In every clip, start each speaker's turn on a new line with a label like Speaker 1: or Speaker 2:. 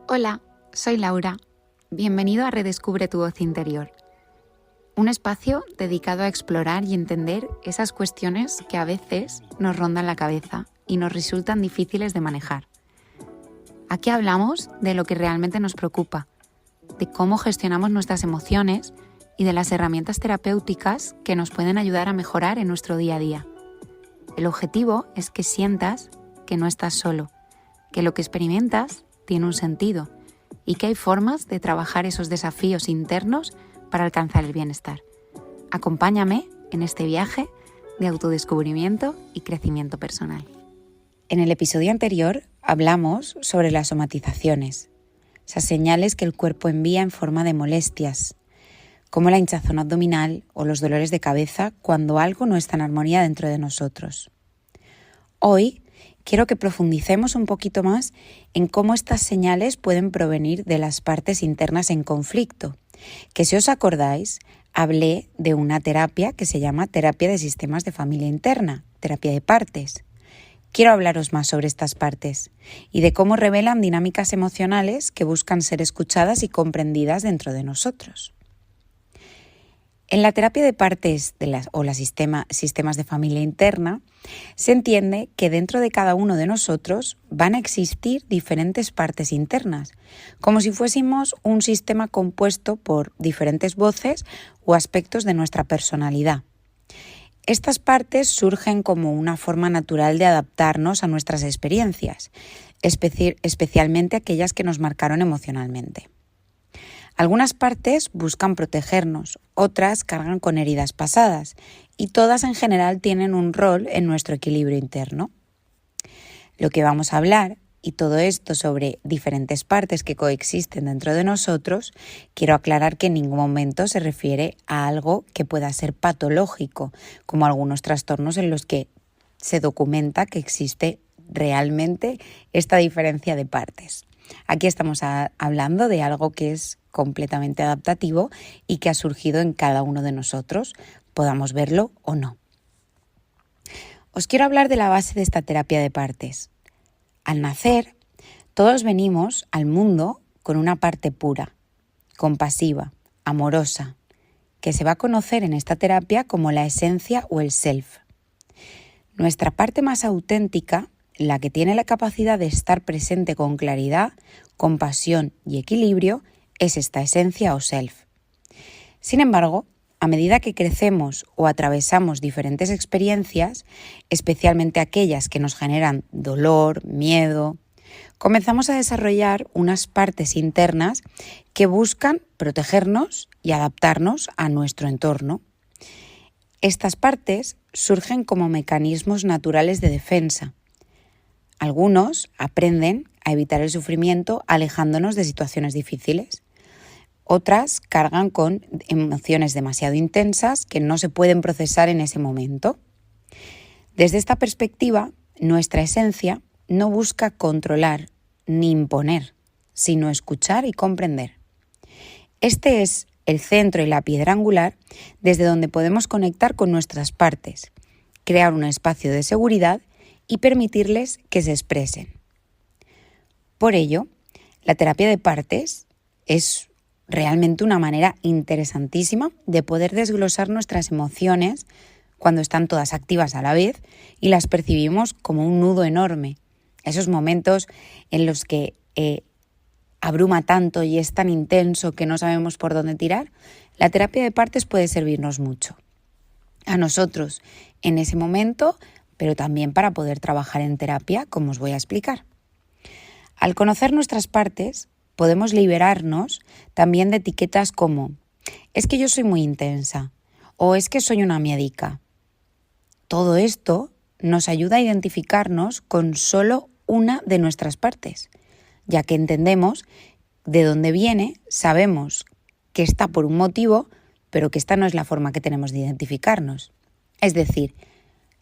Speaker 1: Hola, soy Laura. Bienvenido a Redescubre tu voz interior. Un espacio dedicado a explorar y entender esas cuestiones que a veces nos rondan la cabeza y nos resultan difíciles de manejar. Aquí hablamos de lo que realmente nos preocupa, de cómo gestionamos nuestras emociones y de las herramientas terapéuticas que nos pueden ayudar a mejorar en nuestro día a día. El objetivo es que sientas que no estás solo, que lo que experimentas tiene un sentido y que hay formas de trabajar esos desafíos internos para alcanzar el bienestar. Acompáñame en este viaje de autodescubrimiento y crecimiento personal. En el episodio anterior hablamos sobre las somatizaciones, esas señales que el cuerpo envía en forma de molestias, como la hinchazón abdominal o los dolores de cabeza cuando algo no está en armonía dentro de nosotros. Hoy quiero que profundicemos un poquito más en cómo estas señales pueden provenir de las partes internas en conflicto, que si os acordáis, hablé de una terapia que se llama terapia de sistemas de familia interna, terapia de partes. Quiero hablaros más sobre estas partes y de cómo revelan dinámicas emocionales que buscan ser escuchadas y comprendidas dentro de nosotros. En la terapia de partes sistemas de familia interna, se entiende que dentro de cada uno de nosotros van a existir diferentes partes internas, como si fuésemos un sistema compuesto por diferentes voces o aspectos de nuestra personalidad. Estas partes surgen como una forma natural de adaptarnos a nuestras experiencias, especialmente aquellas que nos marcaron emocionalmente. Algunas partes buscan protegernos, otras cargan con heridas pasadas y todas en general tienen un rol en nuestro equilibrio interno. Lo que vamos a hablar, y todo esto sobre diferentes partes que coexisten dentro de nosotros, quiero aclarar que en ningún momento se refiere a algo que pueda ser patológico, como algunos trastornos en los que se documenta que existe realmente esta diferencia de partes. Aquí estamos hablando de algo que es completamente adaptativo y que ha surgido en cada uno de nosotros, podamos verlo o no. Os quiero hablar de la base de esta terapia de partes. Al nacer, todos venimos al mundo con una parte pura, compasiva, amorosa, que se va a conocer en esta terapia como la esencia o el self. Nuestra parte más auténtica, la que tiene la capacidad de estar presente con claridad, compasión y equilibrio, es esta esencia o self. Sin embargo, a medida que crecemos o atravesamos diferentes experiencias, especialmente aquellas que nos generan dolor, miedo, comenzamos a desarrollar unas partes internas que buscan protegernos y adaptarnos a nuestro entorno. Estas partes surgen como mecanismos naturales de defensa. Algunos aprenden a evitar el sufrimiento alejándonos de situaciones difíciles. Otras cargan con emociones demasiado intensas que no se pueden procesar en ese momento. Desde esta perspectiva, nuestra esencia no busca controlar ni imponer, sino escuchar y comprender. Este es el centro y la piedra angular desde donde podemos conectar con nuestras partes, crear un espacio de seguridad y permitirles que se expresen. Por ello, la terapia de partes es realmente una manera interesantísima de poder desglosar nuestras emociones cuando están todas activas a la vez y las percibimos como un nudo enorme. Esos momentos en los que abruma tanto y es tan intenso que no sabemos por dónde tirar, la terapia de partes puede servirnos mucho. A nosotros en ese momento, pero también para poder trabajar en terapia, como os voy a explicar. Al conocer nuestras partes, podemos liberarnos también de etiquetas como «es que yo soy muy intensa» o «es que soy una miedica». Todo esto nos ayuda a identificarnos con solo una de nuestras partes, ya que entendemos de dónde viene, sabemos que está por un motivo, pero que esta no es la forma que tenemos de identificarnos. Es decir,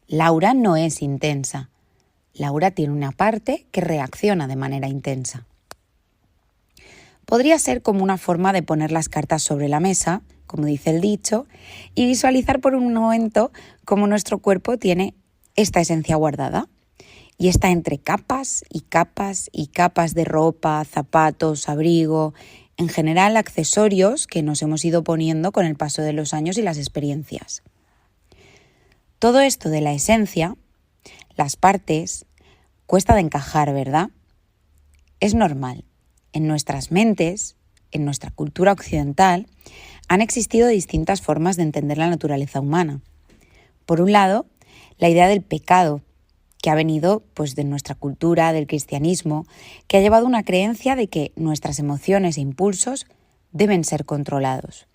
Speaker 1: Laura no es intensa. Laura tiene una parte que reacciona de manera intensa. Podría ser como una forma de poner las cartas sobre la mesa, como dice el dicho, y visualizar por un momento cómo nuestro cuerpo tiene esta esencia guardada y está entre capas y capas y capas de ropa, zapatos, abrigo, en general accesorios que nos hemos ido poniendo con el paso de los años y las experiencias. Todo esto de la esencia, las partes, cuesta de encajar, ¿verdad? Es normal. En nuestras mentes, en nuestra cultura occidental, han existido distintas formas de entender la naturaleza humana. Por un lado, la idea del pecado, que ha venido de nuestra cultura, del cristianismo, que ha llevado una creencia de que nuestras emociones e impulsos deben ser controlados.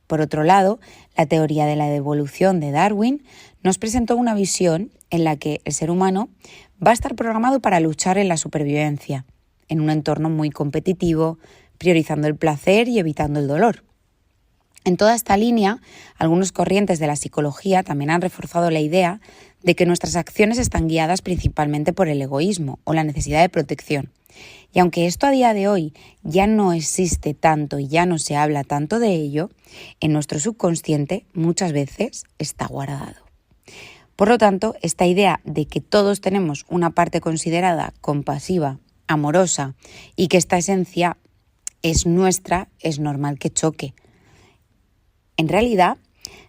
Speaker 1: Por otro lado, la teoría de la evolución de Darwin nos presentó una visión en la que el ser humano va a estar programado para luchar en la supervivencia, en un entorno muy competitivo, priorizando el placer y evitando el dolor. En toda esta línea, algunos corrientes de la psicología también han reforzado la idea de que nuestras acciones están guiadas principalmente por el egoísmo o la necesidad de protección. Y aunque esto a día de hoy ya no existe tanto y ya no se habla tanto de ello, en nuestro subconsciente muchas veces está guardado. Por lo tanto, esta idea de que todos tenemos una parte considerada compasiva, amorosa y que esta esencia es nuestra, es normal que choque. En realidad,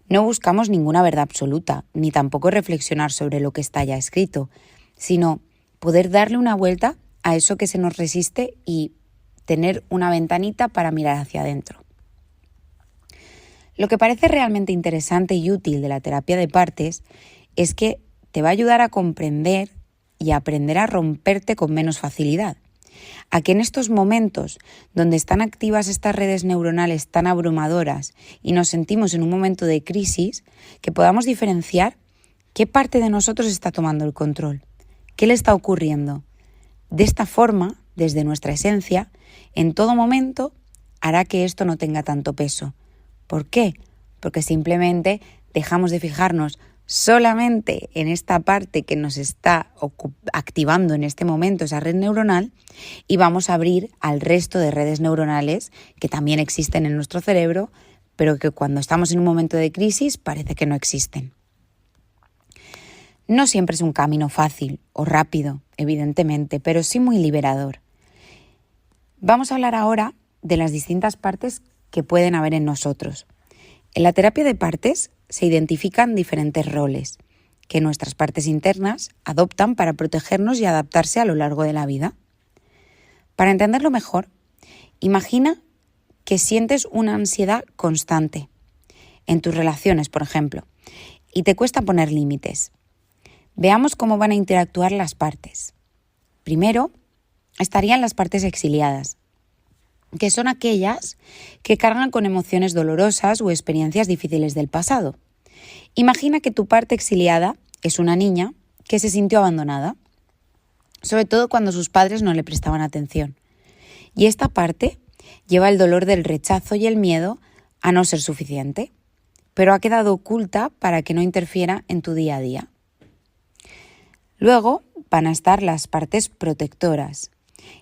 Speaker 1: no buscamos ninguna verdad absoluta, ni tampoco reflexionar sobre lo que está ya escrito, sino poder darle una vuelta a eso que se nos resiste y tener una ventanita para mirar hacia adentro. Lo que parece realmente interesante y útil de la terapia de partes es que te va a ayudar a comprender y a aprender a romperte con menos facilidad. A que en estos momentos donde están activas estas redes neuronales tan abrumadoras y nos sentimos en un momento de crisis, que podamos diferenciar qué parte de nosotros está tomando el control, qué le está ocurriendo. De esta forma, desde nuestra esencia, en todo momento hará que esto no tenga tanto peso. ¿Por qué? Porque simplemente dejamos de fijarnos solamente en esta parte que nos está activando en este momento esa red neuronal y vamos a abrir al resto de redes neuronales que también existen en nuestro cerebro, pero que cuando estamos en un momento de crisis parece que no existen. No siempre es un camino fácil o rápido, evidentemente, pero sí muy liberador. Vamos a hablar ahora de las distintas partes que pueden haber en nosotros. En la terapia de partes se identifican diferentes roles que nuestras partes internas adoptan para protegernos y adaptarse a lo largo de la vida. Para entenderlo mejor, imagina que sientes una ansiedad constante en tus relaciones, por ejemplo, y te cuesta poner límites. Veamos cómo van a interactuar las partes. Primero, estarían las partes exiliadas, que son aquellas que cargan con emociones dolorosas o experiencias difíciles del pasado. Imagina que tu parte exiliada es una niña que se sintió abandonada, sobre todo cuando sus padres no le prestaban atención. Y esta parte lleva el dolor del rechazo y el miedo a no ser suficiente, pero ha quedado oculta para que no interfiera en tu día a día. Luego van a estar las partes protectoras,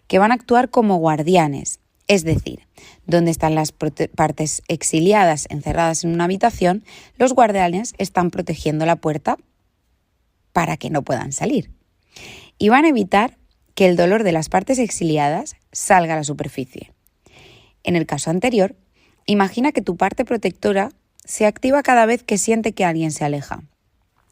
Speaker 1: que van a actuar como guardianes, es decir, donde están las partes exiliadas encerradas en una habitación, los guardianes están protegiendo la puerta para que no puedan salir. Y van a evitar que el dolor de las partes exiliadas salga a la superficie. En el caso anterior, imagina que tu parte protectora se activa cada vez que siente que alguien se aleja,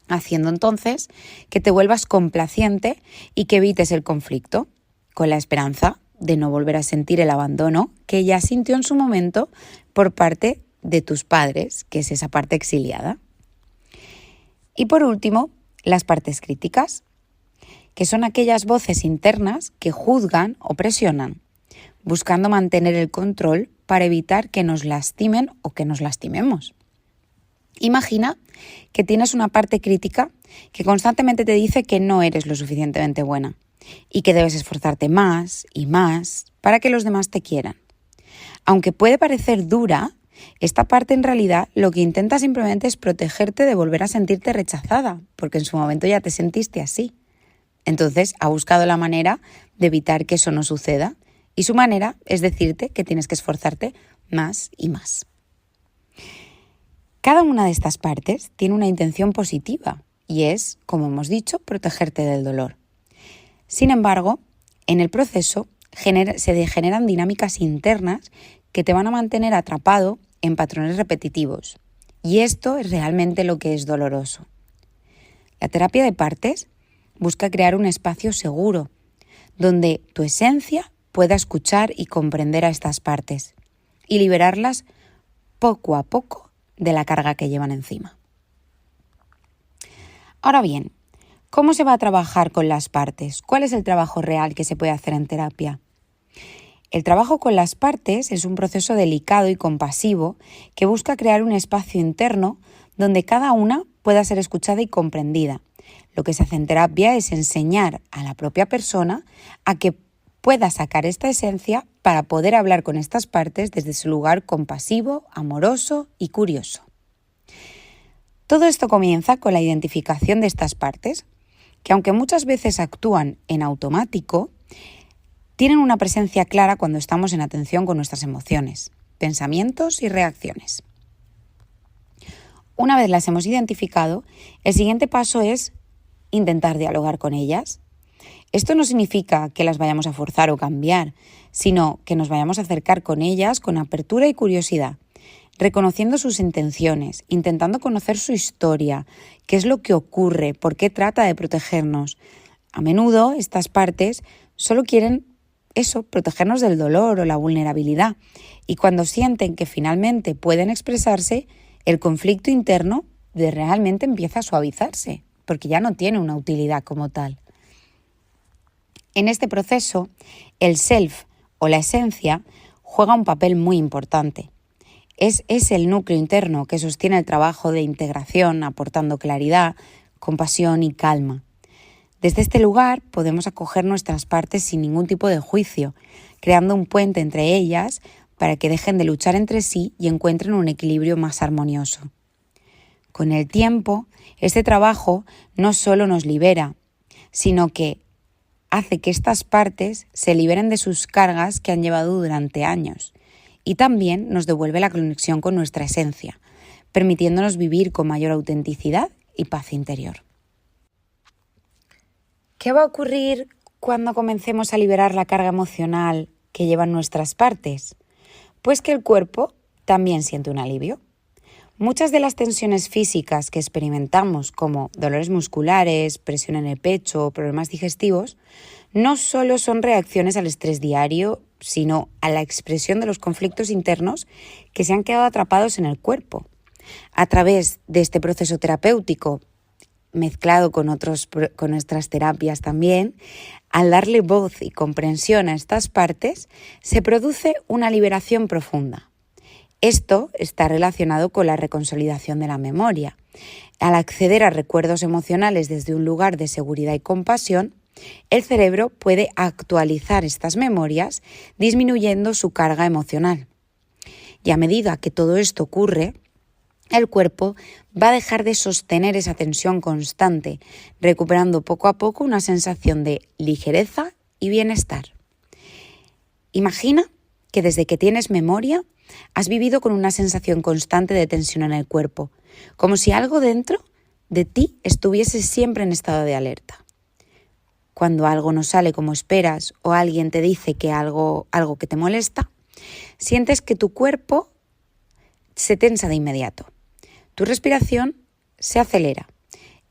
Speaker 1: haciendo entonces que te vuelvas complaciente y que evites el conflicto, con la esperanza de no volver a sentir el abandono que ya sintió en su momento por parte de tus padres, que es esa parte exiliada. Y por último, las partes críticas, que son aquellas voces internas que juzgan o presionan, buscando mantener el control para evitar que nos lastimen o que nos lastimemos. Imagina que tienes una parte crítica que constantemente te dice que no eres lo suficientemente buena y que debes esforzarte más y más para que los demás te quieran. Aunque puede parecer dura, esta parte en realidad lo que intenta simplemente es protegerte de volver a sentirte rechazada, porque en su momento ya te sentiste así. Entonces ha buscado la manera de evitar que eso no suceda y su manera es decirte que tienes que esforzarte más y más. Cada una de estas partes tiene una intención positiva y es, como hemos dicho, protegerte del dolor. Sin embargo, en el proceso se generan dinámicas internas que te van a mantener atrapado en patrones repetitivos. Y esto es realmente lo que es doloroso. La terapia de partes busca crear un espacio seguro, donde tu esencia pueda escuchar y comprender a estas partes y liberarlas poco a poco de la carga que llevan encima. Ahora bien, ¿cómo se va a trabajar con las partes? ¿Cuál es el trabajo real que se puede hacer en terapia? El trabajo con las partes es un proceso delicado y compasivo que busca crear un espacio interno donde cada una pueda ser escuchada y comprendida. Lo que se hace en terapia es enseñar a la propia persona a que pueda sacar esta esencia para poder hablar con estas partes desde su lugar compasivo, amoroso y curioso. Todo esto comienza con la identificación de estas partes, que aunque muchas veces actúan en automático, tienen una presencia clara cuando estamos en atención con nuestras emociones, pensamientos y reacciones. Una vez las hemos identificado, el siguiente paso es intentar dialogar con ellas. Esto no significa que las vayamos a forzar o cambiar, sino que nos vayamos a acercar con ellas con apertura y curiosidad, reconociendo sus intenciones, intentando conocer su historia, qué es lo que ocurre, por qué trata de protegernos. A menudo estas partes solo quieren protegernos del dolor o la vulnerabilidad, y cuando sienten que finalmente pueden expresarse, el conflicto interno realmente empieza a suavizarse, porque ya no tiene una utilidad como tal. En este proceso, el self o la esencia juega un papel muy importante. Es el núcleo interno que sostiene el trabajo de integración, aportando claridad, compasión y calma. Desde este lugar podemos acoger nuestras partes sin ningún tipo de juicio, creando un puente entre ellas para que dejen de luchar entre sí y encuentren un equilibrio más armonioso. Con el tiempo, este trabajo no solo nos libera, sino que hace que estas partes se liberen de sus cargas que han llevado durante años y también nos devuelve la conexión con nuestra esencia, permitiéndonos vivir con mayor autenticidad y paz interior. ¿Qué va a ocurrir cuando comencemos a liberar la carga emocional que llevan nuestras partes? Pues que el cuerpo también siente un alivio. Muchas de las tensiones físicas que experimentamos, como dolores musculares, presión en el pecho o problemas digestivos, no solo son reacciones al estrés diario, sino a la expresión de los conflictos internos que se han quedado atrapados en el cuerpo. A través de este proceso terapéutico, mezclado con nuestras terapias también, al darle voz y comprensión a estas partes, se produce una liberación profunda. Esto está relacionado con la reconsolidación de la memoria. Al acceder a recuerdos emocionales desde un lugar de seguridad y compasión, el cerebro puede actualizar estas memorias, disminuyendo su carga emocional. Y a medida que todo esto ocurre, el cuerpo va a dejar de sostener esa tensión constante, recuperando poco a poco una sensación de ligereza y bienestar. Imagina que desde que tienes memoria, has vivido con una sensación constante de tensión en el cuerpo, como si algo dentro de ti estuviese siempre en estado de alerta. Cuando algo no sale como esperas o alguien te dice que algo que te molesta, sientes que tu cuerpo se tensa de inmediato. Tu respiración se acelera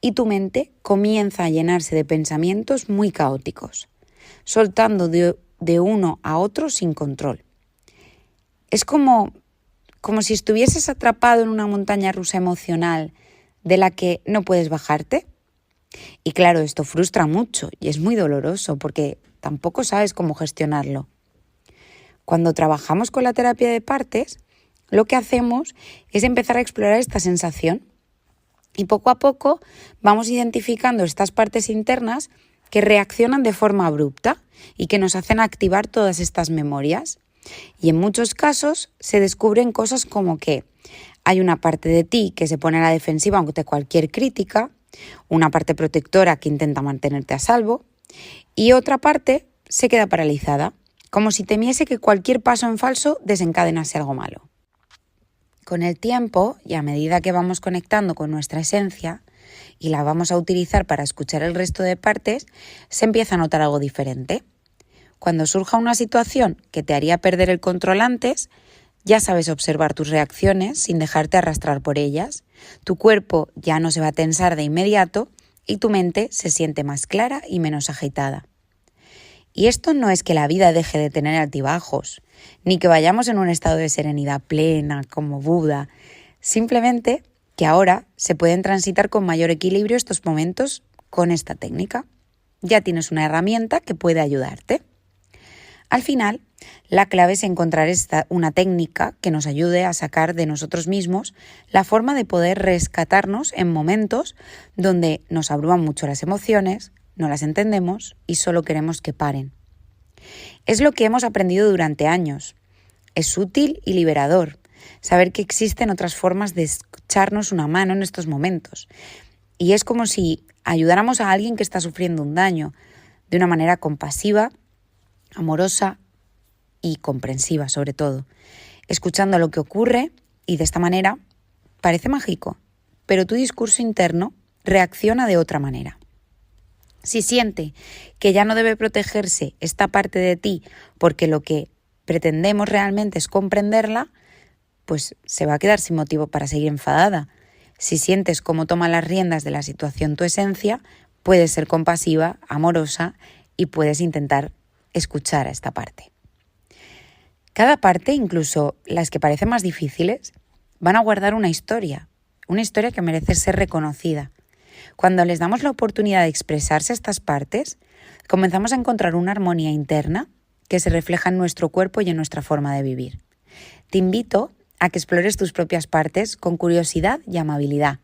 Speaker 1: y tu mente comienza a llenarse de pensamientos muy caóticos, soltando de uno a otro sin control. Es como si estuvieses atrapado en una montaña rusa emocional de la que no puedes bajarte. Y claro, esto frustra mucho y es muy doloroso porque tampoco sabes cómo gestionarlo. Cuando trabajamos con la terapia de partes, lo que hacemos es empezar a explorar esta sensación y poco a poco vamos identificando estas partes internas que reaccionan de forma abrupta y que nos hacen activar todas estas memorias. Y en muchos casos se descubren cosas como que hay una parte de ti que se pone a la defensiva ante cualquier crítica, una parte protectora que intenta mantenerte a salvo y otra parte se queda paralizada, como si temiese que cualquier paso en falso desencadenase algo malo. Con el tiempo y a medida que vamos conectando con nuestra esencia y la vamos a utilizar para escuchar el resto de partes, se empieza a notar algo diferente. Cuando surja una situación que te haría perder el control antes, ya sabes observar tus reacciones sin dejarte arrastrar por ellas. Tu cuerpo ya no se va a tensar de inmediato y tu mente se siente más clara y menos agitada. Y esto no es que la vida deje de tener altibajos, ni que vayamos en un estado de serenidad plena como Buda. Simplemente que ahora se pueden transitar con mayor equilibrio estos momentos con esta técnica. Ya tienes una herramienta que puede ayudarte. Al final, la clave es encontrar una técnica que nos ayude a sacar de nosotros mismos la forma de poder rescatarnos en momentos donde nos abruman mucho las emociones, no las entendemos y solo queremos que paren. Es lo que hemos aprendido durante años. Es útil y liberador saber que existen otras formas de echarnos una mano en estos momentos. Y es como si ayudáramos a alguien que está sufriendo un daño de una manera compasiva, amorosa y comprensiva sobre todo, escuchando lo que ocurre y de esta manera parece mágico, pero tu discurso interno reacciona de otra manera. Si siente que ya no debe protegerse esta parte de ti porque lo que pretendemos realmente es comprenderla, pues se va a quedar sin motivo para seguir enfadada. Si sientes cómo toma las riendas de la situación tu esencia, puedes ser compasiva, amorosa y puedes intentar escuchar a esta parte. Cada parte, incluso las que parecen más difíciles, van a guardar una historia que merece ser reconocida. Cuando les damos la oportunidad de expresarse estas partes, comenzamos a encontrar una armonía interna que se refleja en nuestro cuerpo y en nuestra forma de vivir. Te invito a que explores tus propias partes con curiosidad y amabilidad.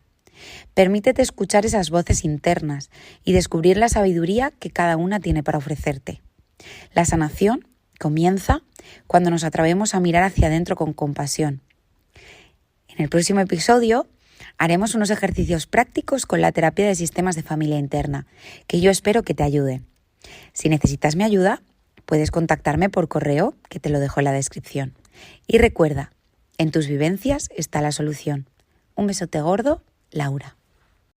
Speaker 1: Permítete escuchar esas voces internas y descubrir la sabiduría que cada una tiene para ofrecerte. La sanación comienza cuando nos atrevemos a mirar hacia adentro con compasión. En el próximo episodio haremos unos ejercicios prácticos con la terapia de sistemas de familia interna, que yo espero que te ayude. Si necesitas mi ayuda, puedes contactarme por correo, que te lo dejo en la descripción. Y recuerda, en tus vivencias está la solución. Un besote gordo, Laura.